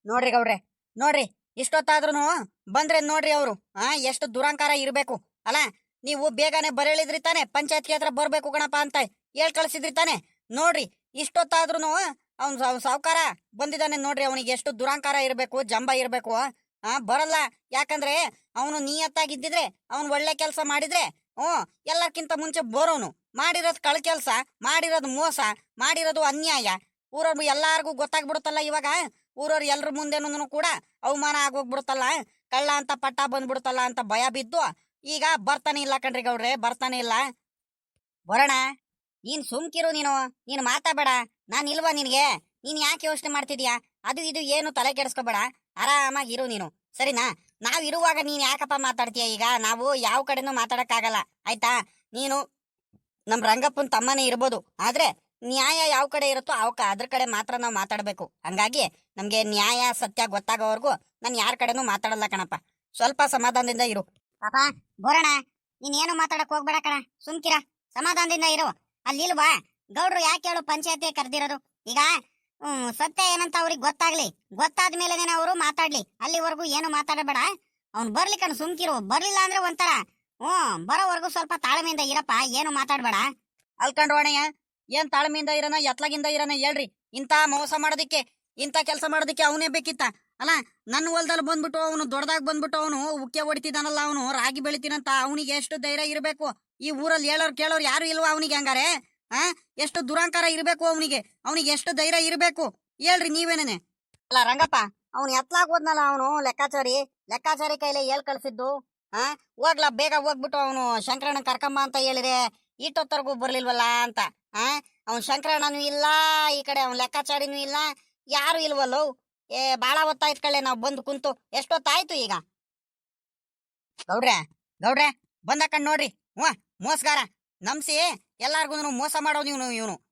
ನೋಡ್ರಿ ಗೌಡ್ರೆ, ನೋಡ್ರಿ ಇಷ್ಟೊತ್ತಾದ್ರೂ ಬಂದ್ರೆ ನೋಡ್ರಿ ಅವರು ಎಷ್ಟು ದುರಂಕಾರ ಇರ್ಬೇಕು ಅಲ್ಲ. ನೀವು ಬೇಗನೆ ಬರೇಳಿದ್ರಿ ತಾನೆ, ಪಂಚಾಯತ್ಗೆ ಹತ್ರ ಬರ್ಬೇಕು ಗಣಪ ಅಂತ ಹೇಳ್ ಕಳ್ಸಿದ್ರಿ ತಾನೆ. ನೋಡ್ರಿ ಇಷ್ಟೊತ್ತಾದ್ರೂ ಅವ್ನ್ ಸಾವ್ಕಾರ ಬಂದಿದ್ದಾನೆ ನೋಡ್ರಿ. ಅವನಿಗೆ ಎಷ್ಟು ದುರಂಕಾರ ಇರ್ಬೇಕು, ಜಂಬ ಇರ್ಬೇಕು. ಬರಲ್ಲ. ಯಾಕಂದ್ರೆ ಅವನು ನಿಯತ್ತಾಗಿದ್ದಿದ್ರೆ, ಅವ್ನು ಒಳ್ಳೆ ಕೆಲಸ ಮಾಡಿದ್ರೆ ಎಲ್ಲಕ್ಕಿಂತ ಮುಂಚೆ ಬರೋನು. ಮಾಡಿರೋದು ಕಳ್ ಕೆಲ್ಸ, ಮಾಡಿರೋದು ಮೋಸ, ಮಾಡಿರೋದು ಅನ್ಯಾಯ ಊರವ್ರು ಎಲ್ಲಾರ್ಗು ಗೊತ್ತಾಗ್ಬಿಡುತ್ತಲ್ಲ ಇವಾಗ. ಊರವ್ರು ಎಲ್ರ ಮುಂದೆನೂ ಕೂಡ ಅವಮಾನ ಆಗೋಗ್ಬಿಡುತ್ತಲ್ಲ, ಕಳ್ಳ ಅಂತ ಪಟ್ಟ ಬಂದ್ಬಿಡುತ್ತಲ್ಲ ಅಂತ ಭಯ ಬಿದ್ದು ಈಗ ಬರ್ತಾನೆ ಇಲ್ಲ ಕಣ್ರಿ ಗೌಡ್ರೆ, ಬರ್ತಾನೆ ಇಲ್ಲ. ಬರೋಣ, ನೀನ್ ಸುಮ್ಕಿರು, ನೀನು ಮಾತಾಬೇಡ. ನಾನ್ ಇಲ್ವಾ ನಿನ್ಗೆ? ನೀನ್ ಯಾಕೆ ಯೋಚನೆ ಮಾಡ್ತಿದ್ಯಾ? ಅದು ಇದು ಏನು ತಲೆ ಕೆಡಿಸ್ಕೋಬೇಡ, ಆರಾಮಾಗಿ ಇರು ನೀನು, ಸರಿನಾ? ನಾವ್ ಇರುವಾಗ ನೀನ್ ಯಾಕಪ್ಪ ಮಾತಾಡ್ತೀಯ? ಈಗ ನಾವು ಯಾವ ಕಡೆನೂ ಮಾತಾಡಕ್ಕಾಗಲ್ಲ, ಆಯ್ತಾ? ನೀನು ನಮ್ ರಂಗಪ್ಪನ್ ತಮ್ಮನೇ ಇರ್ಬೋದು, ಆದ್ರೆ ನ್ಯಾಯ ಯಾವ ಕಡೆ ಇರುತ್ತೋ ಅದ್ರ ಕಡೆ ಮಾತ್ರ ನಾವು ಮಾತಾಡ್ಬೇಕು. ಹಂಗಾಗಿ ನಮ್ಗೆ ನ್ಯಾಯ ಸತ್ಯ ಗೊತ್ತಾಗೋವರೆಗೂ ನಾನು ಯಾರ ಕಡೆನೂ ಮಾತಾಡಲ್ಲ ಕಣಪ್ಪ. ಸ್ವಲ್ಪ ಸಮಾಧಾನದಿಂದ ಇರು. ಪಾಪ ಬೋರಣ, ನೀನೇನು ಮಾತಾಡಕ್ ಹೋಗ್ಬೇಡ ಕಣ, ಸುಮ್ಕಿರ, ಸಮಾಧಾನದಿಂದ ಇರು. ಅಲ್ಲಿಲ್ವಾ ಗೌಡ್ರು ಯಾಕೆ ಹೇಳು ಪಂಚಾಯತಿ ಕರೆದಿರೋದು? ಈಗ ಸತ್ಯ ಏನಂತ ಅವ್ರಿಗೆ ಗೊತ್ತಾಗ್ಲಿ, ಗೊತ್ತಾದ್ಮೇಲೆ ಅವರು ಮಾತಾಡ್ಲಿ. ಅಲ್ಲಿವರೆಗೂ ಏನು ಮಾತಾಡಬೇಡ. ಅವ್ನು ಬರ್ಲಿ ಕಣ, ಸುಮ್ಕಿರು. ಬರ್ಲಿಲ್ಲ ಅಂದ್ರೆ ಒಂಥರ ಬರೋವರೆಗೂ ಸ್ವಲ್ಪ ತಾಳ್ಮೆಯಿಂದ ಇರಪ್ಪ, ಏನು ಮಾತಾಡ್ಬೇಡ. ಅಲ್ಕಂಡ್ರೋಣಯ್ಯ, ಏನ್ ತಾಳ್ಮೆಯಿಂದ ಇರೋಣ, ಎತ್ಲಾಗಿಂದ ಇರೋಣ ಹೇಳ್ರಿ? ಇಂತ ಮೋಸ ಮಾಡೋದಿಕ್ಕೆ, ಇಂತ ಕೆಲಸ ಮಾಡೋದಿಕ್ಕೆ ಅವನೇ ಬೇಕಿತ್ತ ಅಲ್ಲ? ನನ್ನ ಹೊಲದಲ್ಲಿ ಬಂದ್ಬಿಟ್ಟು ಅವನು ದೊಡ್ಡದಾಗ್ ಬಂದ್ಬಿಟ್ಟು ಅವನು ಉಕ್ಕೆ ಹೊಡಿತಿದಾನಲ್ಲ, ಅವನು ರಾಗಿ ಬೆಳಿತೀನಂತ. ಅವನಿಗೆ ಎಷ್ಟು ಧೈರ್ಯ ಇರಬೇಕು? ಈ ಊರಲ್ಲಿ ಹೇಳೋರು ಕೇಳೋರು ಯಾರು ಇಲ್ವಾ ಅವನಿಗೆ? ಹಂಗಾರೆ ಎಷ್ಟು ದುರಂಕಾರ ಇರಬೇಕು ಅವನಿಗೆ ಎಷ್ಟು ಧೈರ್ಯ ಇರಬೇಕು ಹೇಳ್ರಿ ನೀವೇನೇನೆ? ಅಲ್ಲ ರಂಗಪ್ಪ, ಅವ್ನು ಎತ್ಲಾಗ್ ಹೋದ್ನಲ್ಲ, ಅವನು ಲೆಕ್ಕಾಚಾರಿ ಕೈಲಿ ಹೇಳ್ ಕಳ್ಸಿದ್ದು. ಹೋಗ್ಲಾ, ಬೇಗ ಹೋಗ್ಬಿಟ್ಟು ಅವನು ಶಂಕರಣ್ಣ ಕರ್ಕಮ್ಮ ಅಂತ ಹೇಳಿದ್ರೆ ಇಟ್ಟೊತ್ತರ್ಗೂ ಬರ್ಲಿಲ್ವಲ್ಲ ಅಂತ. ಅವ್ನ್ ಶಂಕರಣ್ಣನೂ ಇಲ್ಲ, ಈ ಕಡೆ ಅವ್ನ್ ಲೆಕ್ಕಾಚಾರಿನೂ ಇಲ್ಲ, ಯಾರು ಇಲ್ವಲ್ಲೋ. ಬಾಳ ಹೊತ್ತಾಯ್ತು ಕಳ್ಳೆ ನಾವ್ ಬಂದು ಕುಂತು. ಎಷ್ಟೊತ್ತಾಯ್ತು ಈಗ? ಗೌಡ್ರೆ ಬಂದಕಂಡ್ ನೋಡ್ರಿ. ಮೋಸ್ಗಾರ ನಮ್ಸಿ ಎಲ್ಲಾರ್ಗು ಮೋಸ ಮಾಡೋದು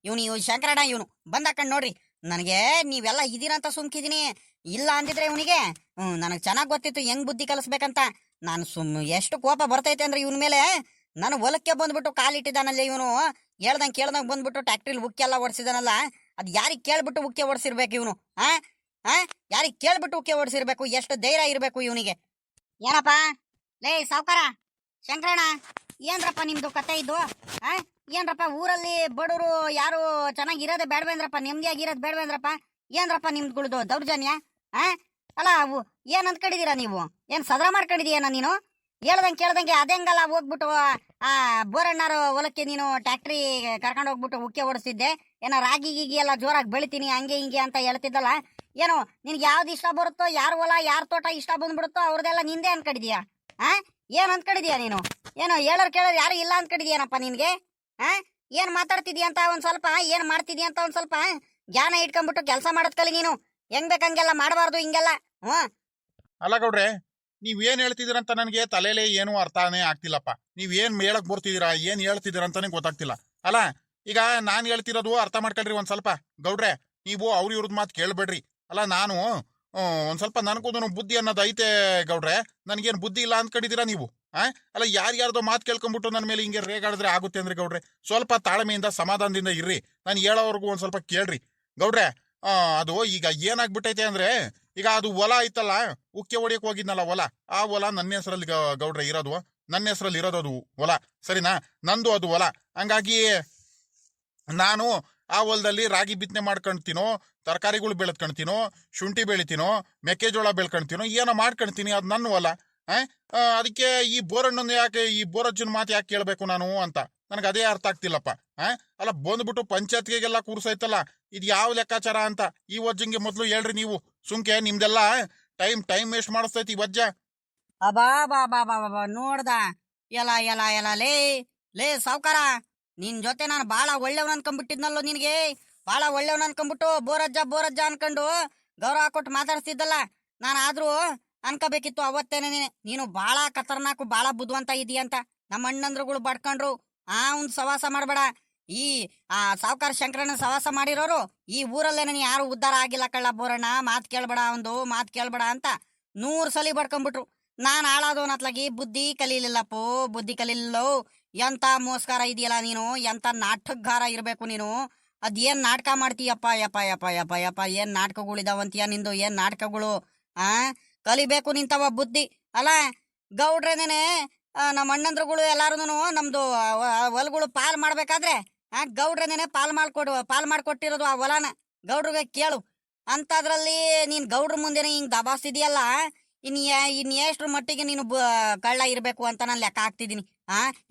ಇವನು ಶಂಕರಣ್ಣ. ಇವನು ಬಂದಕಂಡ್ ನೋಡ್ರಿ. ನನಗೆ ನೀವೆಲ್ಲ ಇದೀರಂತ ಸುಮ್ಕಿದೀನಿ. ಇಲ್ಲ ಅಂದಿದ್ರೆ ಇವನಿಗೆ ನನಗ್ ಚೆನ್ನಾಗ್ ಗೊತ್ತಿತ್ತು ಹೆಂಗ್ ಬುದ್ಧಿ ಕಲಿಸ್ಬೇಕಂತ. ನಾನು ಎಷ್ಟು ಕೋಪ ಬರ್ತೈತೆ ಅಂದ್ರೆ ಇವನ್ ಮೇಲೆ. ನಾನು ಹೊಲಕ್ಕೆ ಬಂದ್ಬಿಟ್ಟು ಕಾಲಿಟ್ಟಿದ್ದಾನಲ್ಲ ಇವನು, ಹೇಳ್ದಂಗ್ ಕೇಳ್ದಂಗ್ ಬಂದ್ಬಿಟ್ಟು ಟ್ಯಾಕ್ಟ್ರಿಲ್ ಉಕ್ಕೆಲ್ಲ ಓಡಿಸಿದಾನಲ್ಲ. ಅದ್ ಯಾರಿಗ್ ಕೇಳ್ಬಿಟ್ಟು ಉಕ್ಕೆ ಓಡಿಸಿರ್ಬೇಕು ಇವನು? ಯಾರಿಗ್ ಕೇಳ್ಬಿಟ್ಟು ಉಕ್ಕೆ ಓಡಿಸಿರ್ಬೇಕು? ಎಷ್ಟು ಧೈರ್ಯ ಇರ್ಬೇಕು ಇವನಿಗೆ? ಏನಪ್ಪಾ ಲೇ ಸಾವ್ಕಾರ, ಶಂಕರಣ್ಣ, ಏನ್ರಪ್ಪ ನಿಮ್ದು ಕತೆ ಇದು? ಏನ್ರಪ್ಪ ಊರಲ್ಲಿ ಬಡವರು ಯಾರು ಚೆನ್ನಾಗಿರೋದೇ ಬೇಡವೇಂದ್ರಪ್ಪ? ನೆಮ್ಮದಿಯಾಗಿರೋದ್ ಬೇಡವೇಂದ್ರಪ್ಪ? ಏನ್ರಪ್ಪ ನಿಮ್ದುಗುಳ್ದು ದೌರ್ಜನ್ಯ? ಅಲ್ಲ ಏನ್ ಅಂದ್ಕೊಂಡಿದೀರಾ ನೀವು? ಏನ್ ಸದ್ರ ಮಾಡ್ಕೊಂಡಿದೀಯನ ನೀನು? ಹೇಳ್ದಂಗೆ ಕೇಳ್ದಂಗೆ ಅದೆಂಗಲ್ಲ ಹೋಗ್ಬಿಟ್ಟು ಬೋರಣ್ಣಾರು ಹೊಲಕ್ಕೆ ನೀನು ಟ್ಯಾಕ್ಟ್ರಿ ಕರ್ಕೊಂಡು ಹೋಗ್ಬಿಟ್ಟು ಉಕ್ಕೆ ಓಡಿಸ್ತಿದ್ದೆ. ಏನೋ ರಾಗಿ ಗೀಗಿ ಎಲ್ಲ ಜೋರಾಗಿ ಬೆಳಿತೀನಿ ಹಂಗೆ ಹಿಂಗೆ ಅಂತ ಹೇಳ್ತಿದ್ದಲ್ಲ. ಏನೋ ನಿನ್ಗೆ ಯಾವ್ದು ಇಷ್ಟ ಬರುತ್ತೋ, ಯಾರ ಹೊಲ ಯಾರ ತೋಟ ಇಷ್ಟ ಬಂದ್ಬಿಡುತ್ತೋ ಅವ್ರದೆಲ್ಲ ನಿಂದೆ ಅನ್ಕೊಂಡಿದೀಯಾ? ಏನ್ ಅನ್ಕೊಂಡಿದೀಯ ನೀನು? ಏನೋ ಹೇಳೋರ್ ಕೇಳೋರು ಯಾರು ಇಲ್ಲ ಅನ್ಕೊಂಡಿದೀಯನಪ್ಪ ನಿನ್ಗೆ? ಏನ್ ಮಾತಾಡ್ತಿದ್ಯಾ ಅಂತ ಒಂದ್ ಸ್ವಲ್ಪ, ಏನ್ ಮಾಡ್ತಿದ್ಯಾ ಅಂತ ಒಂದ್ ಸ್ವಲ್ಪ ಜ್ಞಾನ ಇಟ್ಕೊಂಡ್ಬಿಟ್ಟು ಕೆಲಸ ಮಾಡೋದ್ ಕಲಿ ನೀನು. ಹೆಂಗ್ ಬೇಕಂಗೆಲ್ಲ ಮಾಡಬಾರ್ದು ಹಿಂಗೆಲ್ಲ. ಅಲ್ಲ ಗೌಡ್ರೆ, ನೀವೇನ್ ಹೇಳ್ತಿದ್ದೀರಂತ ನನಗೆ ತಲೆಲೆ ಏನು ಅರ್ಥನೇ ಆಗ್ತಿಲ್ಲಪ್ಪ. ನೀವೇನ್ ಹೇಳಕ್ ಬರ್ತಿದ್ದೀರಾ, ಏನ್ ಹೇಳ್ತಿದ್ದೀರಾ ಅಂತಾನೆ ಗೊತ್ತಾಗ್ತಿಲ್ಲ. ಅಲ್ಲ ಈಗ ನಾನ್ ಹೇಳ್ತಿರೋದು ಅರ್ಥ ಮಾಡ್ಕೊಳ್ರಿ ಒಂದ್ ಸ್ವಲ್ಪ. ಗೌಡ್ರೆ, ನೀವು ಇವ್ರದ್ ಮಾತು ಕೇಳ್ಬೇಡ್ರಿ. ಅಲ್ಲ ನಾನು ಒಂದ್ ಸ್ವಲ್ಪ ನನಗೂ ಬುದ್ಧಿ ಅನ್ನೋದು ಐತೆ ಗೌಡ್ರೆ. ನನ್ಗೇನ್ ಬುದ್ಧಿ ಇಲ್ಲ ಅಂದ್ಕೊಂಡಿದ್ದೀರಾ ನೀವು? ಅಲ್ಲ ಯಾರ್ಯಾರ್ದೋ ಮಾತು ಕೇಳ್ಕೊಂಡ್ಬಿಟ್ಟು ನನ್ನ ಮೇಲೆ ಹಿಂಗೆ ರೇಗಾಡಿದ್ರೆ ಆಗುತ್ತೆ ಅಂದ್ರೆ ಗೌಡ್ರೆ, ಸ್ವಲ್ಪ ತಾಳ್ಮೆಯಿಂದ ಸಮಾಧಾನದಿಂದ ಇರ್ರಿ. ನಾನು ಹೇಳೋವರೆಗೂ ಒಂದ್ ಸ್ವಲ್ಪ ಕೇಳ್ರಿ ಗೌಡ್ರೆ. ಅದು ಈಗ ಏನಾಗ್ಬಿಟ್ಟೈತೆ ಅಂದ್ರೆ, ಈಗ ಅದು ಹೊಲ ಐತಲ್ಲ, ಉಕ್ಕೆ ಹೊಡಿಯಕ್ ಹೋಗಿದ್ನಲ್ಲ ಹೊಲ, ಆ ಹೊಲ ನನ್ನ ಹೆಸರಲ್ಲಿ ಗೌಡ್ರೆ ಇರೋದು. ನನ್ನ ಹೆಸರಲ್ಲಿ ಇರೋದು ಹೊಲ, ಸರಿನಾ? ನಂದು ಅದು ಹೊಲ. ಹಂಗಾಗಿ ನಾನು ಆ ಹೊಲದಲ್ಲಿ ರಾಗಿ ಬಿತ್ತನೆ ಮಾಡ್ಕೊಂತೀನೋ, ತರಕಾರಿಗಳು ಬೆಳೆದ್ಕೊಂತೀನೋ, ಶುಂಠಿ ಬೆಳಿತೀನೋ, ಮೆಕ್ಕೆಜೋಳ ಬೆಳ್ಕೊಂತೀನೋ, ಏನೋ ಮಾಡ್ಕೊಂತೀನಿ. ಅದು ನನ್ನ ಹೊಲ. ಅದಕ್ಕೆ ಈ ಬೋರಣ್ಣನ ಯಾಕೆ, ಈ ಬೋರಜ್ಜನ ಮಾತು ಯಾಕೆ ಕೇಳಬೇಕು ನಾನು ಅಂತ ನನಗೆ ಅದೇ ಅರ್ಥ ಆಗ್ತಿಲ್ಲಪ್ಪ. ಅಲ್ಲ ಬಂದ್ಬಿಟ್ಟು ಪಂಚಾಯತ್ಗೆಲ್ಲ ಕೂರ್ಸೈತಲ್ಲ, ಇದು ಯಾವ ಲೆಕ್ಕಾಚಾರ ಅಂತ ಈ ವಜ್ಜಂಗೆ ಮೊದ್ಲು ಹೇಳ್ರಿ ನೀವು. ಸುಮ್ಕೆ ನಿಮ್ದೆಲ್ಲ ಟೈಮ್ ವೇಸ್ಟ್ ಮಾಡಿಸ್ತೈತಿ ಈ ವಜ್ಜ. ಅಬಾ ಬಾ ಬಾ ಬಾ ಬಾ ನೋಡ್ದ ಎಲ್ಲ ಲೇ ಸಾವ್ಕಾರ, ನಿನ್ ಜೊತೆ ನಾನು ಬಾಳ ಒಳ್ಳೆವನ್ ಅನ್ಕೊಂಡ್ಬಿಟ್ಟಿದ್ನಲ್ಲೋ. ನಿನ್ಗೆ ಬಾಳ ಒಳ್ಳೆವನ್ ಅನ್ಕೊಂಡ್ಬಿಟ್ಟು ಬೋರಜ್ಜ ಅನ್ಕೊಂಡು ಗೌರವ ಕೊಟ್ಟು ಮಾತಾಡ್ತಿದ್ದಲ್ಲ. ನಾನು ಆದ್ರೂ ಅನ್ಕೋಬೇಕಿತ್ತು ಅವತ್ತೇನೆ ನೀನು ಬಾಳ ಖತರ್ನಾಕು, ಬಾಳ ಬುದ್ಧಿವಂತ ಇದೀಯಂತ. ನಮ್ಮ ಅಣ್ಣಂದ್ರುಗಳು ಬಡ್ಕೊಂಡ್ರು. ಒಂದ್ ಸವಾಸ ಮಾಡ್ಬೇಡ. ಈ ಸಾವ್ಕಾರ ಶಂಕರಣ್ಣ ಸವಾಸ ಮಾಡಿರೋರು ಈ ಊರಲ್ಲೇನ ಯಾರು ಉದ್ಧಾರ ಆಗಿಲ್ಲ ಕಳ್ಳ ಬೋರಣ್ಣ. ಮಾತ್ ಕೇಳ್ಬೇಡ ಅಂತ 100 ಸಲಿ ಬಡ್ಕೊಂಡ್ಬಿಟ್ರು. ನಾನ್ ಹಾಳಾದವನತ್ಲಾಗಿ ಬುದ್ಧಿ ಕಲೀಲಿಲ್ಲಪ್ಪೋ, ಬುದ್ಧಿ ಕಲೀಲಿಲ್ಲೋ. ಎಂತ ಮೋಸ್ಕಾರ ಇದೆಯಲ್ಲ ನೀನು, ಎಂತ ನಾಟಕಗಾರ ಇರ್ಬೇಕು ನೀನು. ಅದೇನ್ ನಾಟಕ ಮಾಡ್ತೀಯಪ್ಪ ಯಪ್ಪ ಯಪ್ಪ ಯಪ್ಪ ಯಪ್ಪ ಏನ್ ನಾಟಕಗಳಿದಾವಂತೀಯ ನಿಂದು ಏನ್ ನಾಟಕಗಳು ಆ ಕಲಿಬೇಕು ನಿಂತವ ಬುದ್ಧಿ ಅಲ್ಲ ಗೌಡ್ರೇನೇನೆ ನಮ್ಮ ಅಣ್ಣಂದ್ರುಗಳು ಎಲ್ಲಾರು ನಮ್ದು ಹೊಲಗಳು ಪಾಲ್ ಮಾಡ್ಬೇಕಾದ್ರೆ ಗೌಡ್ರೇನೇನೆ ಪಾಲ್ ಮಾಡ್ಕೊಟ್ಟಿರೋದು ಆ ಹೊಲನ ಗೌಡ್ರಿಗೆ ಕೇಳು ಅಂತದ್ರಲ್ಲಿ ನೀನ್ ಗೌಡ್ರ ಮುಂದೆನೆ ಹಿಂಗ್ ದಬಾಸ್ತಿದ್ಯಲ್ಲ ಇನ್ ಎಷ್ಟ್ರ ಮಟ್ಟಿಗೆ ನೀನು ಕಳ್ಳ ಇರ್ಬೇಕು ಅಂತ ನಾನು ಲೆಕ್ಕ ಹಾಕ್ತಿದೀನಿ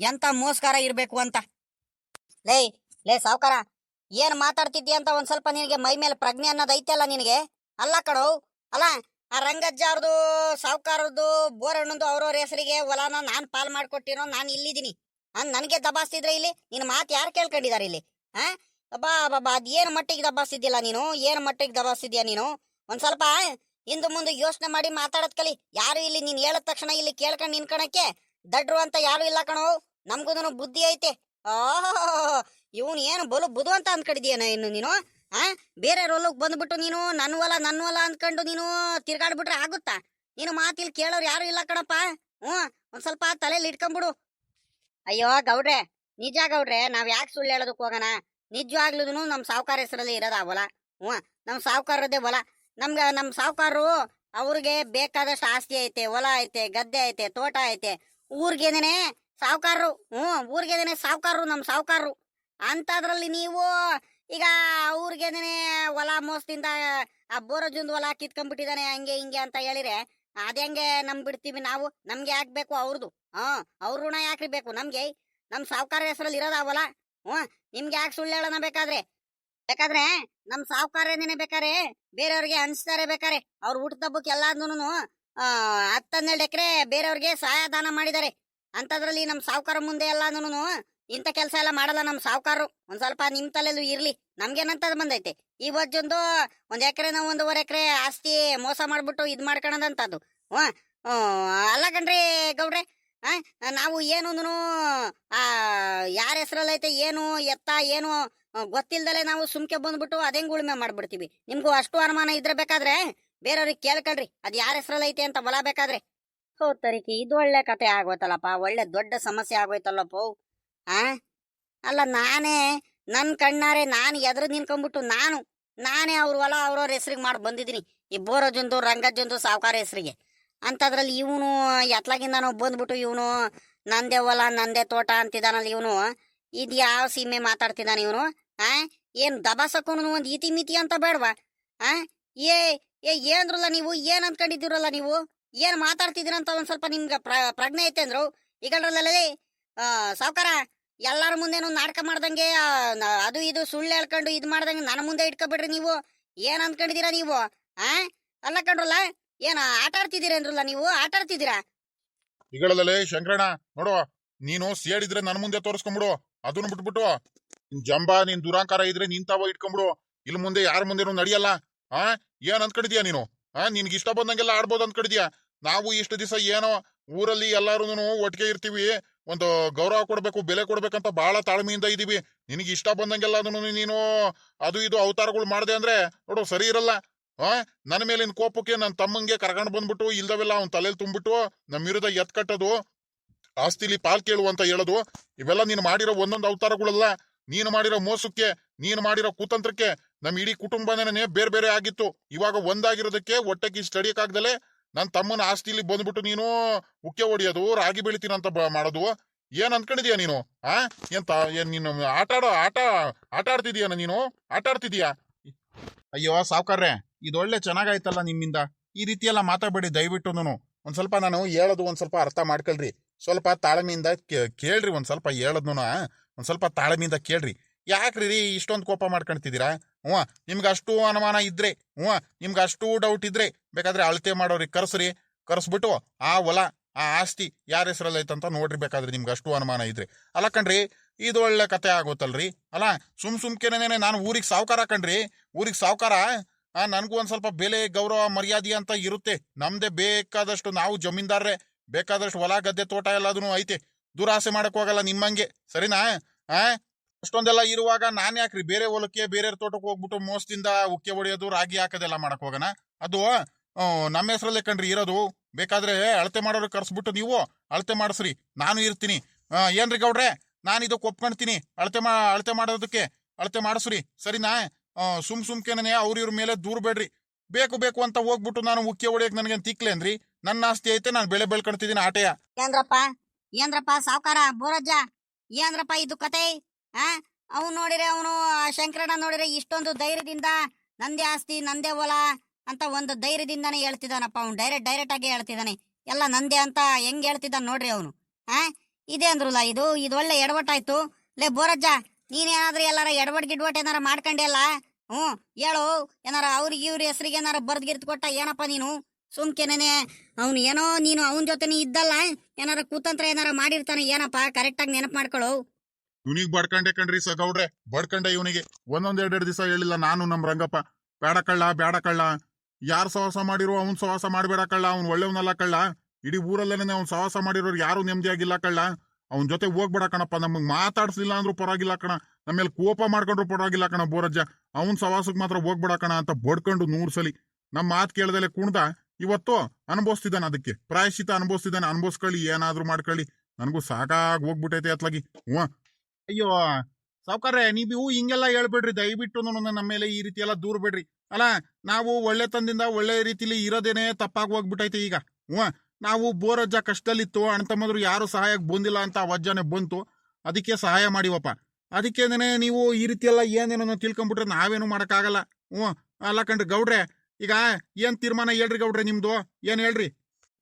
ಎಂತ ಮೋಸ್ಕಾರ ಇರ್ಬೇಕು ಅಂತ ಲೇ ಲೇ ಸಾವ್ಕಾರ ಏನ್ ಮಾತಾಡ್ತಿದ್ಯ ಅಂತ ಒಂದ್ ಸ್ವಲ್ಪ ನಿನಗೆ ಮೈ ಮೇಲೆ ಪ್ರಜ್ಞೆ ಅನ್ನೋದು ಐತೆಲ್ಲ ನಿನಗೆ ಅಲ್ಲ ಕಣೋ ಅಲ್ಲ ಆ ರಂಗಜ್ಜಾರ್ದು ಸಾವ್ಕಾರದ್ದು ಬೋರಣ್ಣಂದು ಅವ್ರವ್ರ ಹೆಸರಿಗೆ ಹೊಲನ ನಾನ್ ಪಾಲ್ ಮಾಡ್ಕೊಟ್ಟಿರೋ ನಾನು ಇಲ್ಲಿದ್ದೀನಿ ನನಗೆ ದಬಾಸ್ತಿದ್ರೆ ಇಲ್ಲಿ ನಿನ್ ಮಾತು ಯಾರು ಕೇಳ್ಕೊಂಡಿದಾರೆ ಇಲ್ಲಿ ಬಾ ಬಾಬಾ ಅದ್ ಏನ್ ಮಟ್ಟಿಗೆ ದಬಾಸ್ತಿದ್ಯಲ್ಲ ನೀನು ಏನ್ ಮಟ್ಟಿಗೆ ದಬಾಸ್ತಿದ್ಯಾ ನೀನು ಒಂದ್ ಸ್ವಲ್ಪ ಹಿಂದು ಮುಂದೆ ಯೋಚನೆ ಮಾಡಿ ಮಾತಾಡದ್ ಕಲಿ ಯಾರು ಇಲ್ಲಿ ನೀನ್ ಹೇಳಿದ ತಕ್ಷಣ ಇಲ್ಲಿ ಕೇಳ್ಕೊಂಡ್ ನಿನ್ಕಣಕ್ಕೆ ದಡ್ರು ಅಂತ ಯಾರು ಇಲ್ಲ ಕಣೋ ನಮ್ಗೂ ಬುದ್ಧಿ ಐತೆ ಇವನು ಏನು ಬಲು ಬುದು ಅಂತ ಅನ್ಕೊಂಡಿದ್ಯೇನ ಇನ್ನು ನೀನು ಬೇರೆ ಹೊಲಕ್ ಬಂದ್ಬಿಟ್ಟು ನೀನು ನನ್ನ ಹೊಲ ಅಂದ್ಕೊಂಡು ನೀನು ತಿರ್ಗಾಡ್ಬಿಟ್ರೆ ಆಗುತ್ತಾ ನೀನು ಮಾತಿಲ್ ಕೇಳೋರು ಯಾರು ಇಲ್ಲ ಕಣಪ್ಪ ಒಂದ್ ಸ್ವಲ್ಪ ತಲೆಯಲ್ಲಿ ಇಟ್ಕೊಂಡ್ಬಿಡು ಅಯ್ಯೋ ಗೌಡ್ರೆ ನಿಜ ಗೌಡ್ರೆ ನಾವ್ ಯಾಕೆ ಸುಳ್ಳು ಹೇಳೋದಕ್ ಹೋಗೋಣ ನಿಜವಾಗ್ಲೂ ನಮ್ ಸಾವ್ಕಾರ ಹೆಸರಲ್ಲಿ ಇರೋದ ಆ ಹೊಲ ನಮ್ ಸಾವ್ಕಾರದೇ ಹೊಲ ನಮ್ ಸಾವ್ಕಾರರು ಅವ್ರಿಗೆ ಬೇಕಾದಷ್ಟು ಆಸ್ತಿ ಐತೆ ಹೊಲ ಐತೆ ಗದ್ದೆ ಐತೆ ತೋಟ ಐತೆ ಊರ್ಗೇನೇನೆ ಸಾವ್ಕಾರರು ಊರ್ಗೇನೇನೆ ಸಾವ್ಕಾರರು ನಮ್ ಸಾವ್ಕಾರರು ಅಂತದ್ರಲ್ಲಿ ನೀವು ಈಗ ಊರ್ಗೇನೇನೆ ಹೊಲ ಮೋಸದಿಂದ ಆ ಬೋರಜುಂದ್ ಹೊಲ ಕಿತ್ಕೊಂಡ್ಬಿಟ್ಟಿದಾನೆ ಹಂಗೆ ಹಿಂಗೆ ಅಂತ ಹೇಳಿದ್ರೆ ಅದ್ಹೆಂಗೆ ಬಿಡ್ತೀವಿ ನಾವು ನಮ್ಗೆ ಯಾಕ್ಬೇಕು ಅವ್ರದ್ದು ಅವ್ರ ಋಣ ಯಾಕ್ರಿ ಬೇಕು ನಮ್ಗೆ ನಮ್ ಸಾವ್ಕಾರ ಹೆಸರಲ್ಲಿ ಇರೋದ ಹೊಲ ನಿಮ್ಗೆ ಯಾಕೆ ಸುಳ್ಳು ಹೇಳೋಣ ಬೇಕಾದ್ರೆ ನಮ್ ಸಾವ್ಕಾರನೇನೆ ಬೇಕಾರೆ ಬೇರೆಯವ್ರಿಗೆ ಅನ್ಸ್ತಾರೆ ಬೇಕಾರೆ ಅವ್ರ ಹುಟ್ಟದಬ್ಬಕ್ಕೆ ಎಲ್ಲಾದ್ನೂನು 10-12 ಎಕರೆ ಬೇರೆಯವ್ರಿಗೆ ಸಹಾಯದಾನ ಮಾಡಿದ್ದಾರೆ ಅಂತದ್ರಲ್ಲಿ ನಮ್ ಸಾವ್ಕಾರ ಮುಂದೆ ಎಲ್ಲಾನು ಇಂಥ ಕೆಲಸ ಎಲ್ಲ ಮಾಡಲ್ಲ ನಮ್ ಸಾವ್ಕಾರರು ಒಂದ್ ಸ್ವಲ್ಪ ನಿಮ್ ತಲೆಲ್ಲೂ ಇರ್ಲಿ ನಮ್ಗೇನಂತದ್ ಬಂದೈತೆ ಇವತ್ತೊಂದು 1 ಎಕರೆನ 1.5 ಎಕರೆ ಆಸ್ತಿ ಮೋಸ ಮಾಡ್ಬಿಟ್ಟು ಇದ್ ಮಾಡ್ಕೊಳದಂತದ್ದು ಅಲ್ಲ ಕಣ್ರಿ ಗೌಡ್ರೆ ನಾವು ಏನು ಯಾರ ಹೆಸರಲ್ಲೈತೆ ಏನು ಎತ್ತ ಏನು ಗೊತ್ತಿಲ್ದಲೆ ನಾವು ಸುಮ್ಕೆ ಬಂದ್ಬಿಟ್ಟು ಅದೇಂಗ್ ಉಳುಮೆ ಮಾಡ್ಬಿಡ್ತೀವಿ ನಿಮ್ಗೂ ಅಷ್ಟು ಅನುಮಾನ ಇದ್ರೆ ಬೇಕಾದ್ರೆ ಬೇರೆಯವ್ರಿಗೆ ಕೇಳ್ಕೊಳ್ರಿ ಅದ್ ಯಾರ ಹೆಸರಲ್ಲೈತೆ ಅಂತ ಹೊಲ ಬೇಕಾದ್ರೆ ತರಿಕಿ ಇದು ಒಳ್ಳೆ ಕತೆ ಆಗೋಯ್ತಲ್ಲಪ್ಪ ಒಳ್ಳೆ ದೊಡ್ಡ ಸಮಸ್ಯೆ ಆಗೋಯ್ತಲ್ಲಪ್ಪ ಅಲ್ಲ ನಾನೇ ನನ್ ಕಣ್ಣಾರೆ ನಾನು ಎದುರು ನಿನ್ಕೊಂಡ್ಬಿಟ್ಟು ನಾನೇ ಅವ್ರ ಹೊಲ ಅವ್ರವ್ರ ಹೆಸರಿಗೆ ಮಾಡಿ ಬಂದಿದ್ದೀನಿ ಈ ಬೋರಜಂದು ರಂಗಜ್ಜಂದು ಸಾವ್ಕಾರ ಹೆಸರಿಗೆ ಅಂತದ್ರಲ್ಲಿ ಇವನು ಎತ್ಲಾಗಿಂದ ಬಂದ್ಬಿಟ್ಟು ಇವನು ನಂದೇ ಹೊಲ ನಂದೇ ತೋಟ ಅಂತಿದಾನಲ್ಲ ಇವನು ಇದು ಯಾವ ಸೀಮೆ ಮಾತಾಡ್ತಿದ್ದಾನೆ ಇವನು ಏನ್ ದಬಾಸಕ್ಕೂನು ಒಂದ್ ಇತಿ ಮಿತಿ ಅಂತ ಬೇಡವಾ ಏನ್ರಲ್ಲ ನೀವು ಏನ್ ಅನ್ಕೊಂಡಿದ್ದೀರಲ್ಲ ನೀವು ಏನ್ ಮಾತಾಡ್ತಿದ್ದೀರ ಅಂತ ಒಂದ್ ಸ್ವಲ್ಪ ನಿಮ್ಗೆ ಪ್ರಜ್ಞೆ ಐತೆ ಅಂದ್ರು ಈಗಲ್ರಲ್ಲೇ ಸಾವ್ಕಾರ ಎಲ್ಲಾರ ಮುಂದೆನು ನಾಟಕ ಮಾಡ್ದಂಗೆ ಅದು ಇದು ಸುಳ್ಳು ಹೇಳ್ಕೊಂಡು ಇದ್ ಮಾಡ್ದಂಗೆ ನನ್ನ ಮುಂದೆ ಇಟ್ಕೊಬಿಡ್ರಿ ನೀವು ಏನ್ ಅನ್ಕೊಂಡಿದೀರಾ ನೀವು ಅಲ್ಲ ಕಂಡ್ರಲ್ಲ ಏನ ಆಟ ಆಡ್ತಿದ್ದೀರಾ ಅಂದ್ರಲ್ಲ ನೀವು ಆಟ ಆಡ್ತಿದ್ದೀರಾ ಈಗಳಲ್ಲೇ ಶಂಕರಣ್ಣ ನೋಡು ನೀನು ಸೇಡಿದ್ರೆ ನನ್ ಮುಂದೆ ತೋರಿಸ್ಕೊಂಡ್ಬಿಡು ಅದನ್ನ ಬಿಟ್ಬಿಟ್ಟು ಜಂಬ ನೀನ್ ದುರಾಂಕಾರ ಇದ್ರೆ ನಿಂತಾವ ಇಟ್ಕೊಂಡ್ಬಿಡು ಇಲ್ಲಿ ಮುಂದೆ ಯಾರ ಮುಂದೆನು ನಡೆಯಲ್ಲ ಏನ್ ಅನ್ಕೊಂಡಿದ್ಯಾ ನೀನು ನಿನ್ಗೆ ಇಷ್ಟ ಬಂದಂಗೆಲ್ಲ ಆಡ್ಬೋದು ಅನ್ಕೊಂಡಿದ್ಯಾ ನಾವು ಇಷ್ಟು ದಿವಸ ಏನೋ ಊರಲ್ಲಿ ಎಲ್ಲಾರು ಒಟ್ಟಿಗೆ ಇರ್ತೀವಿ ಒಂದು ಗೌರವ ಕೊಡ್ಬೇಕು ಬೆಲೆ ಕೊಡ್ಬೇಕಂತ ಬಹಳ ತಾಳ್ಮೆಯಿಂದ ಇದೀವಿ ನಿನಗೆ ಇಷ್ಟ ಬಂದಂಗೆಲ್ಲ ನೀನು ಅದು ಇದು ಅವತಾರಗಳು ಮಾಡ್ದೆ ಅಂದ್ರೆ ನೋಡು ಸರಿ ಇರಲ್ಲ ನನ್ನ ಮೇಲಿನ ಕೋಪಕ್ಕೆ ನನ್ನ ತಮ್ಮಂಗೆ ಕರ್ಕೊಂಡು ಬಂದ್ಬಿಟ್ಟು ಇಲ್ದವೆಲ್ಲ ಅವ್ನ ತಲೆಯಲ್ಲಿ ತುಂಬಿಟ್ಟು ನಮ್ಮ ವಿರುದ್ಧ ಎತ್ ಕಟ್ಟೋದು ಆಸ್ತಿಲಿ ಪಾಲ್ ಕೇಳು ಅಂತ ಹೇಳೋದು ಇವೆಲ್ಲ ನೀನು ಮಾಡಿರೋ ಒಂದೊಂದು ಅವತಾರಗಳಲ್ಲ ನೀನು ಮಾಡಿರೋ ಮೋಸಕ್ಕೆ ನೀನು ಮಾಡಿರೋ ಕುತಂತ್ರಕ್ಕೆ ನಮ್ ಇಡೀ ಕುಟುಂಬನೇ ಬೇರೆ ಬೇರೆ ಆಗಿತ್ತು ಇವಾಗ ಒಂದಾಗಿರೋದಕ್ಕೆ ಹೊಟ್ಟೆಗೆ ಸ್ಟಡಿಯಕ್ಕಾಗ್ದಲೆ ನನ್ನ ತಮ್ಮನ ಆಸ್ತಿಲಿ ಬಂದ್ಬಿಟ್ಟು ನೀನು ಉಕ್ಕೆ ಹೊಡಿಯೋದು ರಾಗಿ ಬೆಳಿತೀನಂತ ಮಾಡೋದು ಏನ್ ಅನ್ಕೊಂಡಿದ್ಯಾ ನೀನು ಏನ್ ನೀನು ಆಟ ಆಡ್ತಿದ್ಯಾನ ನೀನು ಆಟ ಆಡ್ತಿದ್ಯಾ ಅಯ್ಯೋ ಸಾವ್ಕಾರ್ರೆ ಇದೊಳ್ಳೆ ಚೆನ್ನಾಗಾಯ್ತಲ್ಲ ನಿಮ್ಮಿಂದ ಈ ರೀತಿ ಎಲ್ಲ ಮಾತಾಡ್ಬೇಡಿ ದಯವಿಟ್ಟು ಒಂದ್ ಸ್ವಲ್ಪ ನಾನು ಹೇಳೋದು ಒಂದ್ ಸ್ವಲ್ಪ ಅರ್ಥ ಮಾಡ್ಕೊಳ್ರಿ ಸ್ವಲ್ಪ ತಾಳ್ಮೆಯಿಂದ ಕೇಳ್ರಿ ಒಂದ್ ಸ್ವಲ್ಪ ಹೇಳೋದ್ನು ಒಂದ್ ಸ್ವಲ್ಪ ತಾಳ್ಮೆಯಿಂದ ಕೇಳ್ರಿ ಯಾಕ್ರಿ ಇಷ್ಟೊಂದು ಕೋಪ ಮಾಡ್ಕೊಂತಿದ್ದೀರಾ ನಿಮ್ಗೆ ಅಷ್ಟು ಅನುಮಾನ ಇದ್ರೆ ನಿಮ್ಗೆ ಅಷ್ಟು ಡೌಟ್ ಇದ್ರೆ ಬೇಕಾದ್ರೆ ಅಳತೆ ಮಾಡೋರಿ ಕರ್ಸ್ಬಿಟ್ಟು ಆ ಹೊಲ ಆ ಆಸ್ತಿ ಯಾರ ಹೆಸರಲ್ಲಿ ಐತಂತ ನೋಡ್ರಿ ಬೇಕಾದ್ರೆ ನಿಮ್ಗೆ ಅಷ್ಟು ಅನುಮಾನ ಇದ್ರೆ ಅಲ್ಲ ಕಣ್ರಿ ಇದು ಒಳ್ಳೆ ಕತೆ ಆಗೋತಲ್ರಿ ಅಲ್ಲ ಸುಮ್ಕೆನೇನೆ ನಾನು ಊರಿಗೆ ಸಾವ್ಕಾರ ಕಣ್ರಿ ಊರಿಗೆ ಸಾವ್ಕಾರ ನನ್ಗೂ ಒಂದ್ ಸ್ವಲ್ಪ ಬೆಲೆ ಗೌರವ ಮರ್ಯಾದೆ ಅಂತ ಇರುತ್ತೆ ನಮ್ದೇ ಬೇಕಾದಷ್ಟು ನಾವು ಜಮೀನ್ದಾರ್ರೆ ಬೇಕಾದಷ್ಟು ಹೊಲ ಗದ್ದೆ ತೋಟ ಎಲ್ಲದೂ ಐತೆ ದುರಾಸೆ ಮಾಡಕ್ ಹೋಗಲ್ಲ ನಿಮ್ಮಂಗೆ ಸರಿನಾ ಅಷ್ಟೊಂದೆಲ್ಲ ಇರುವಾಗ ನಾನ್ ಯಾಕ್ರಿ ಬೇರೆ ಹೊಲಕ್ಕೆ ಬೇರೆ ತೋಟಕ್ಕೆ ಹೋಗ್ಬಿಟ್ಟು ಮೋಸದಿಂದ ಉಕ್ಕೆ ಹೊಡೆಯೋದು ರಾಗಿ ಹಾಕೋದೆಲ್ಲ ಮಾಡಕ್ ಹೋಗೋಣ ಅದು ನಮ್ಮ ಹೆಸರಲ್ಲೇ ಕಣ್ರಿ ಇರೋದು ಬೇಕಾದ್ರೆ ಅಳತೆ ಮಾಡೋರು ಕರ್ಸ್ಬಿಟ್ಟು ನೀವು ಅಳತೆ ಮಾಡಿಸ್ರಿ ನಾನು ಇರ್ತೀನಿ ಏನ್ರಿ ಗೌಡ್ರೆ ನಾನು ಇದಕ್ಕೆ ಒಪ್ಕೊಂತೀನಿ ಅಳತೆ ಮಾಡೋದಕ್ಕೆ ಅಳತೆ ಮಾಡಿಸ್ರಿ ಸರಿನಾ? ಸುಮ್ಕೆನೇ ಅವ್ರ ಇವ್ರ ಮೇಲೆ ದೂರ ಬೇಡ್ರಿ. ಬೇಕು ಬೇಕು ಅಂತ ಹೋಗ್ಬಿಟ್ಟು ನಾನು ಉಕ್ಕೆ ಹೊಡಿಯಕ್ ನನಗೆ ತಿಕ್ಲೇನ್ರಿ? ನನ್ನ ಆಸ್ತಿ ಐತೆ, ನಾನು ಬೆಳೆ ಬೆಳ್ಕೊಂತಿದ್ದೀನಿ ಆಟೆಯ. ಏನ್ರಪ್ಪ ಏನ್ರಪ್ಪ ಸಾವ್ಕಾರ ಬೋರಜ್ಜ, ಏನ್ರಪ್ಪ ಇದು ಕತೆ? ಆ ಅವ್ನು ನೋಡಿರೆ, ಅವನು ಶಂಕರಣ್ಣ ನೋಡಿರೆ ಇಷ್ಟೊಂದು ಧೈರ್ಯದಿಂದ ನಂದೇ ಆಸ್ತಿ ನಂದೇ ಹೊಲ ಅಂತ ಒಂದು ಧೈರ್ಯದಿಂದಾನೇ ಹೇಳ್ತಿದ್ದಾನಪ್ಪ. ಅವ್ನು ಡೈರೆಕ್ಟ್ ಆಗಿ ಹೇಳ್ತಿದ್ದಾನೆ, ಎಲ್ಲ ನಂದೇ ಅಂತ ಹೆಂಗ್ ಹೇಳ್ತಿದ್ದಾನೆ ನೋಡ್ರಿ ಅವನು. ಇದೇ ಅಂದ್ರಲ್ಲ, ಇದು ಒಳ್ಳೆ ಎಡವಟ್ಟಾಯ್ತು. ಲೇ ಬೋರಜ್ಜ, ನೀನೇನಾದ್ರೂ ಎಲ್ಲಾರ ಎಡವಟ್ ಏನಾರ ಮಾಡ್ಕೊಂಡೆ ಅಲ್ಲ? ಹೇಳು, ಏನಾರ ಅವ್ರಿಗೆ ಇವ್ರ ಹೆಸರಿಗೆ ಏನಾರ ಬರ್ದ್ಗಿರ್ತ್ ಕೊಟ್ಟ ಏನಪ್ಪ ನೀನು? ಸುಮ್ಕೆನೇನೆ ಅವನು ಏನೋ, ನೀನು ಅವನ ಜೊತೆನೇ ಇದ್ದಲ್ಲ, ಏನಾರ ಕೂತಂತ್ರ ಏನಾರ ಮಾಡಿರ್ತಾನೆ ಏನಪ್ಪ? ಕರೆಕ್ಟಾಗಿ ನೆನಪು ಮಾಡ್ಕೊಳ್ಳು. ಇವನಿಗೆ ಬಡ್ಕಂಡೆ ಕಣ್ರಿ ಗೌಡ್ರೆ, ಬಡ್ಕಂಡೆ ಇವನಿಗೆ. ಒಂದೊಂದೆರಡೆರಡು ದಿವಸ ಹೇಳಿಲ್ಲ ನಾನು ನಮ್ಮ ರಂಗಪ್ಪ, ಬೇಡ ಕಳ್ಳ, ಯಾರು ಸಹವಾಸ ಮಾಡಿರೋ ಅವ್ನು ಸಹವಾಸ ಮಾಡಬೇಡ ಕಳ್ಳ, ಅವ್ನು ಒಳ್ಳೆಯವನಲ್ಲ ಕಳ್ಳ. ಇಡೀ ಊರಲ್ಲೇನೆ ಅವ್ನು ಸಹವಾಸ ಮಾಡಿರೋರು ಯಾರು ನೆಮ್ಮದಿಯಾಗಿಲ್ಲ ಕಳ್ಳ. ಅವನ ಜೊತೆ ಹೋಗ್ಬೇಡ ಕಣಪ್ಪ, ನಮಗ್ ಮಾತಾಡ್ಸ್ಲಿಲ್ಲ ಅಂದ್ರೂ ಪರವಾಗಿಲ್ಲ ಕಣ, ನಮ್ಮ ಮೇಲೆ ಕೋಪ ಮಾಡ್ಕೊಂಡ್ರು ಪರವಾಗಿಲ್ಲ ಕಣ ಬೋರಜ್ಜ, ಅವನ್ ಸಹವಾಸಕ್ಕೆ ಮಾತ್ರ ಹೋಗ್ಬೇಡ ಕಣ ಅಂತ ಬಡ್ಕೊಂಡು 100 ಸಲಿ. ನಮ್ಮ ಮಾತು ಕೇಳ್ದಲೆ ಕುಣ್ದ ಇವತ್ತು ಅನುಭವಿಸ್ತಿದ್ದಾನೆ, ಅದಕ್ಕೆ ಪ್ರಾಯಶ್ಚಿತ ಅನುಭವಿಸ್ತಿದ್ದಾನೆ. ಅನುಭವಿಸ್ಕೊಳ್ಳಿ, ಏನಾದ್ರೂ ಮಾಡ್ಕೊಳ್ಳಿ, ನನಗೂ ಸಾಕಾಗಿ ಹೋಗ್ಬಿಟ್ಟೈತೆ ಅತ್ಲಾಗಿ. ಅಯ್ಯೋ ಸಾವ್ಕಾರ್ರೆ, ನೀವು ಹಿಂಗೆಲ್ಲ ಹೇಳ್ಬೇಡ್ರಿ ದಯವಿಟ್ಟು. ನಮ್ಮ ಮೇಲೆ ಈ ರೀತಿ ಎಲ್ಲ ದೂರ ಬೇಡ್ರಿ. ಅಲ್ಲ, ನಾವು ಒಳ್ಳೆತನದಿಂದ ಒಳ್ಳೆ ರೀತಿಲಿ ಇರೋದೇನೆ ತಪ್ಪಾಗಿ ಹೋಗ್ಬಿಟ್ಟೈತೆ ಈಗ. ನಾವು ಬೋರಜ್ಜ ಕಷ್ಟದಲ್ಲಿತ್ತು, ಅಣ್ತಮ್ಮದ್ರು ಯಾರು ಸಹಾಯಕ್ಕೆ ಬಂದಿಲ್ಲ ಅಂತ ವಜ್ಜನೆ ಬಂತು, ಅದಕ್ಕೆ ಸಹಾಯ ಮಾಡಿವಪ್ಪ. ಅದಕ್ಕೇನೆ ನೀವು ಈ ರೀತಿ ಎಲ್ಲ ಏನೇನೋ ತಿಳ್ಕೊಂಡ್ಬಿಟ್ರೆ ನಾವೇನು ಮಾಡಕ್ಕಾಗಲ್ಲ. ಅಲ್ಲ ಕಣ್ರಿ ಗೌಡ್ರೆ, ಈಗ ಏನ್ ತೀರ್ಮಾನ ಹೇಳ್ರಿ ಗೌಡ್ರೆ ನಿಮ್ದು, ಏನ್ ಹೇಳ್ರಿ?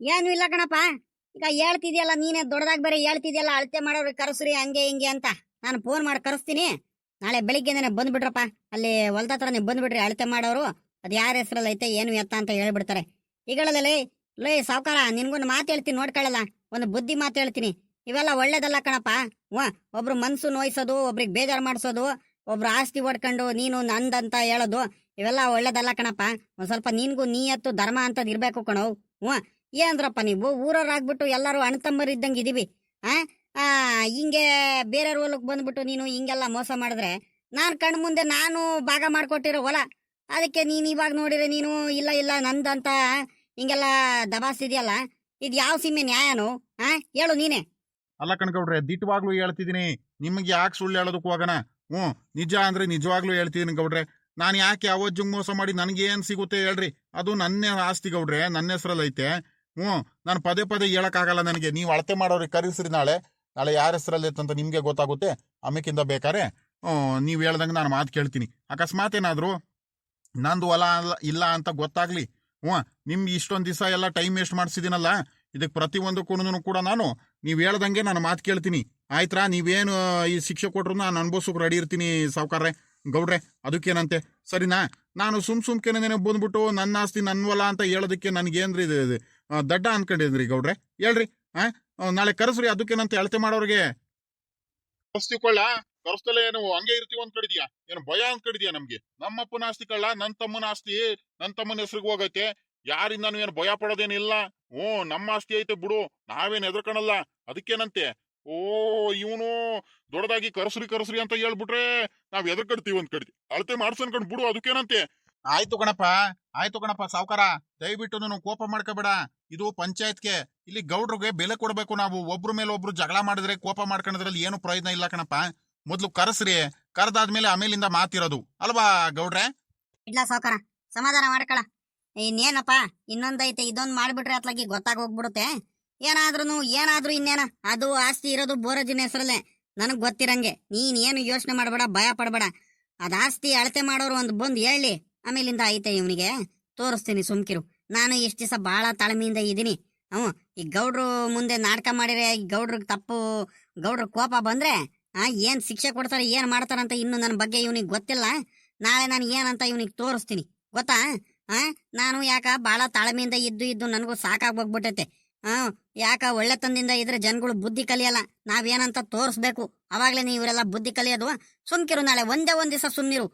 ಏನು ಇಲ್ಲ ಕಣಪ್ಪ, ಈಗ ಹೇಳ್ತಿದ್ಯಲ್ಲ ನೀನೇ ದೊಡ್ಡದಾಗಿ ಬೇರೆ ಹೇಳ್ತಿದ್ಯಲ್ಲ, ಅಳತೆ ಮಾಡೋರಿಗೆ ಕರೆಸ್ರಿ ಹಂಗೆ ಹಿಂಗೆ ಅಂತ. ನಾನು ಫೋನ್ ಮಾಡಿ ಕರೆಸ್ತೀನಿ, ನಾಳೆ ಬೆಳಿಗ್ಗೆನೇ ಬಂದ್ಬಿಡ್ರಪ್ಪ. ಅಲ್ಲಿ ಹೊಲ್ದ ಹತ್ರನೇ ಬಂದ್ಬಿಡ್ರಿ, ಅಳತೆ ಮಾಡೋರು. ಅದು ಯಾರ ಹೆಸರಲ್ಲಿ ಐತೆ ಏನು ಎತ್ತ ಅಂತ ಹೇಳ್ಬಿಡ್ತಾರೆ. ಈಗಳಲ್ಲಿ ಲೇ ಸಾವ್ಕಾರ, ನಿನ್ಗೊಂದು ಮಾತು ಹೇಳ್ತೀನಿ ನೋಡ್ಕೊಳ್ಳಲ್ಲ, ಒಂದು ಬುದ್ಧಿ ಮಾತು ಹೇಳ್ತೀನಿ. ಇವೆಲ್ಲ ಒಳ್ಳೇದಲ್ಲ ಕಣಪ್ಪ. ಒಬ್ರು ಮನ್ಸು ನೋಯ್ಸೋದು, ಒಬ್ರಿಗೆ ಬೇಜಾರು ಮಾಡಿಸೋದು, ಒಬ್ರು ಆಸ್ತಿ ಹೊಡ್ಕೊಂಡು ನೀನು ನಂದಂತ ಹೇಳೋದು, ಇವೆಲ್ಲ ಒಳ್ಳೇದಲ್ಲ ಕಣಪ್ಪ. ಒಂದ್ ಸ್ವಲ್ಪ ನಿನ್ಗೂ ನೀಯತ್ತು ಧರ್ಮ ಅಂತದ್ ಇರ್ಬೇಕು ಕಣವು. ಏನಂದ್ರಪ್ಪ ನೀವು ಊರವ್ರಾಗ್ಬಿಟ್ಟು ಎಲ್ಲರೂ ಅಣ್ತಮ್ಮರು ಇದ್ದಂಗೆ ಇದೀವಿ. ಹಿಂಗೆ ಬೇರೆಯವ್ರ ಹೊಲಕ್ಕೆ ಬಂದ್ಬಿಟ್ಟು ನೀನು ಹಿಂಗೆಲ್ಲ ಮೋಸ ಮಾಡಿದ್ರೆ, ನಾನು ಕಣ್ ಮುಂದೆ ನಾನು ಭಾಗ ಮಾಡ್ಕೊಟ್ಟಿರೋ ಹೊಲ, ಅದಕ್ಕೆ ನೀನು ಇವಾಗ ನೋಡಿದ್ರೆ ನೀನು ಇಲ್ಲ ನಂದಂತ ಹಿಂಗೆಲ್ಲ ದಬಾಸ್ತಿದ್ಯಲ್ಲ, ಇದು ಯಾವ ಸೀಮೆ ನ್ಯಾಯನು? ಹೇಳು ನೀನೆ. ಅಲ್ಲ ಕಣ್ಗೌಡ್ರೆ, ದಿಟ್ಟವಾಗ್ಲೂ ಹೇಳ್ತಿದ್ದೀನಿ, ನಿಮ್ಗೆ ಯಾಕೆ ಸುಳ್ಳು ಹೇಳೋದಕ್ಕೂ ಹೋಗೋಣ. ನಿಜ ಅಂದ್ರೆ ನಿಜವಾಗ್ಲೂ ಹೇಳ್ತಿದ್ದೀನಿ ಗೌಡ್ರೆ. ನಾನು ಯಾಕೆ ಅವಜ್ಜಂಗ್ ಮೋಸ ಮಾಡಿ ನನಗೇನ್ ಸಿಗುತ್ತೆ ಹೇಳ್ರಿ? ಅದು ನನ್ನ ಆಸ್ತಿ ಗೌಡ್ರೆ, ನನ್ನ ಹೆಸರಲ್ಲಿ ಐತೆ. ನಾನು ಪದೇ ಹೇಳಕ್ಕಾಗಲ್ಲ ನನಗೆ. ನೀವು ಅಳತೆ ಮಾಡೋರಿಗೆ ಕರೆಸ್ರಿ, ನಾಳೆ ಯಾರ ಹೆಸರಲ್ಲಿ ಐತಂತ ನಿಮ್ಗೆ ಗೊತ್ತಾಗುತ್ತೆ. ಆಮೇಕಿಂದ ಬೇಕಾರೆ ನೀವು ಹೇಳ್ದಂಗೆ ನಾನು ಮಾತು ಕೇಳ್ತೀನಿ. ಅಕಸ್ಮಾತ್ ಏನಾದ್ರು ನಂದು ಹೊಲ ಇಲ್ಲ ಅಂತ ಗೊತ್ತಾಗ್ಲಿ, ನಿಮ್ಗೆ ಇಷ್ಟೊಂದು ದಿವಸ ಎಲ್ಲ ಟೈಮ್ ವೇಸ್ಟ್ ಮಾಡಿಸಿದಿನಲ್ಲ, ಇದಕ್ಕೆ ಪ್ರತಿಯೊಂದಕ್ಕೂ ಕೂಡ ನಾನು ನೀವು ಹೇಳ್ದಂಗೆ ನಾನು ಮಾತು ಕೇಳ್ತೀನಿ. ಆಯ್ತಾ? ನೀವೇನು ಈ ಶಿಕ್ಷೆ ಕೊಟ್ರು ನಾನು ಅನ್ಭವಿಸೋಕೆ ರೆಡಿ ಇರ್ತೀನಿ ಸಾವ್ಕಾರ್ರೆ ಗೌಡ್ರೆ, ಅದಕ್ಕೇನಂತೆ ಸರಿನಾ? ನಾನು ಸುಮ್ಕೆನೆ ಬಂದ್ಬಿಟ್ಟು ನನ್ನ ಆಸ್ತಿ ನನ್ನ ಹೊಲ ಅಂತ ಹೇಳೋದಕ್ಕೆ ನನಗೇನ್ರಿ ದಡ್ಡ ಅನ್ಕೊಂಡಿದ್ರಿ ಗೌಡ್ರೆ? ಹೇಳ್ರಿ. ನಾಳೆ ಕರೆಸ್ರಿ, ಅದಕ್ಕೇನಂತೆ ಅಳತೆ ಮಾಡೋರಿಗೆ ಕರ್ಸ್ತಿಕೊಳ್ಳ. ಕರ್ಸ್ತಲ್ಲ ಏನು ಹಂಗೆ ಇರ್ತೀವಿ ಅಂತ ಕಡಿದ್ಯಾ? ಏನು ಭಯ ಅಂತ ಕಡಿದ್ಯಾ ನಮ್ಗೆ? ನಮ್ಮಪ್ಪನ ಆಸ್ತಿ ಕಳ್ಳ, ನನ್ನ ತಮ್ಮನ ಆಸ್ತಿ ನನ್ನ ತಮ್ಮನ ಹೆಸ್ರಿಗೆ ಹೋಗೈತೆ, ಯಾರಿಂದಾನು ಏನು ಭಯ ಪಡೋದೇನಿಲ್ಲ. ನಮ್ಮ ಆಸ್ತಿ ಐತೆ ಬಿಡು, ನಾವೇನ್ ಎದ್ರಕಣಲ್ಲ, ಅದಕ್ಕೇನಂತೆ. ಇವನು ದೊಡ್ಡದಾಗಿ ಕರ್ಸ್ರಿ ಅಂತ ಹೇಳ್ಬಿಟ್ರೆ ನಾವ್ ಎದ್ರಕಡ್ತೀವಿ ಅಂತ ಕಡಿದ್ವಿ. ಅಳತೆ ಮಾಡ್ಸನ್ಕೊಂಡ್ ಬಿಡು, ಅದಕ್ಕೇನಂತೆ. ಆಯ್ತು ಕಣಪ್ಪ ಸಾವ್ಕಾರ, ದಯವಿಟ್ಟು ನಾನು ಕೋಪ ಮಾಡ್ಕೋಬೇಡ. ಇದು ಪಂಚಾಯತ್ಗೆ, ಇಲ್ಲಿ ಗೌಡ್ರಿಗೆ ಬೆಲೆ ಕೊಡ್ಬೇಕು. ನಾವು ಒಬ್ರು ಮೇಲೆ ಒಬ್ರು ಜಗಳ ಮಾಡಿದ್ರೆ ಕೋಪ ಮಾಡ್ಕೊಳ್ಳೋದ್ರಲ್ಲಿ ಏನು ಪ್ರಯೋಜನ ಇಲ್ಲ ಕಣಪ್ಪ. ಮೊದ್ಲು ಕರೆಸ್ರಿ, ಕರೆದಾದ್ಮೇಲೆ ಆಮೇಲಿಂದ ಮಾತಿರೋದು ಅಲ್ವಾ ಗೌಡ್ರೆ? ಇಲ್ಲ ಸಾವ್ಕಾರ, ಸಮಾಧಾನ ಮಾಡ್ಕೊಳ. ಇನ್ನೇನಪ್ಪ, ಇನ್ನೊಂದೈತೆ, ಇದೊಂದು ಮಾಡ್ಬಿಟ್ರೆ ಅತ್ಲಾಗಿ ಗೊತ್ತಾಗೋಗ್ಬಿಡುತ್ತೆ. ಏನಾದ್ರೂ ಇನ್ನೇನ, ಅದು ಆಸ್ತಿ ಇರೋದು ಬೋರಜ್ಜನ ಹೆಸರಲ್ಲೇ, ನನಗ್ ಗೊತ್ತಿರಂಗೆ. ನೀನ್ ಏನು ಯೋಚನೆ ಮಾಡಬೇಡ, ಭಯ ಪಡಬೇಡ. ಅದ್ ಆಸ್ತಿ ಅಳತೆ ಮಾಡೋರು ಒಂದು ಬಂದು ಹೇಳಿ, ಆಮೇಲಿಂದ ಐತೆ ಇವನಿಗೆ ತೋರಿಸ್ತೀನಿ, ಸುಮ್ಕಿರು. ನಾನು ಇಷ್ಟ ದಿವಸ ಬಹಳ ತಾಳ್ಮೆಯಿಂದ ಇದ್ದೀನಿ. ಈ ಗೌಡ್ರು ಮುಂದೆ ನಾಟಕ ಮಾಡಿದ್ರೆ, ಈ ಗೌಡ್ರ ಕೋಪ ಬಂದ್ರೆ ಏನ್ ಶಿಕ್ಷೆ ಕೊಡ್ತಾರೆ, ಏನ್ ಮಾಡ್ತಾರಂತ ಇನ್ನು ನನ್ನ ಬಗ್ಗೆ ಇವನಿಗೆ ಗೊತ್ತಿಲ್ಲ. ನಾಳೆ ನಾನು ಏನಂತ ಇವನಿಗೆ ತೋರಿಸ್ತೀನಿ, ಗೊತ್ತಾ? ನಾನು ಯಾಕ ಬಹಳ ತಾಳ್ಮೆಯಿಂದ ಇದ್ದು ನನಗೂ ಸಾಕಾಗ್ಬೋಗ್ಬಿಟ್ಟೈತೆ. ಯಾಕ ಒಳ್ಳೆತನದಿಂದ ಇದ್ರೆ ಜನಗಳು ಬುದ್ಧಿ ಕಲಿಯಲ್ಲ, ನಾವೇನಂತ ತೋರಿಸ್ಬೇಕು, ಅವಾಗ್ಲೇನೆ ಇವರೆಲ್ಲ ಬುದ್ಧಿ ಕಲಿಯೋದು. ಸುಮ್ಕಿರು, ನಾಳೆ ಒಂದೇ ಒಂದ್ ದಿವಸ ಸುಮ್ನಿರು.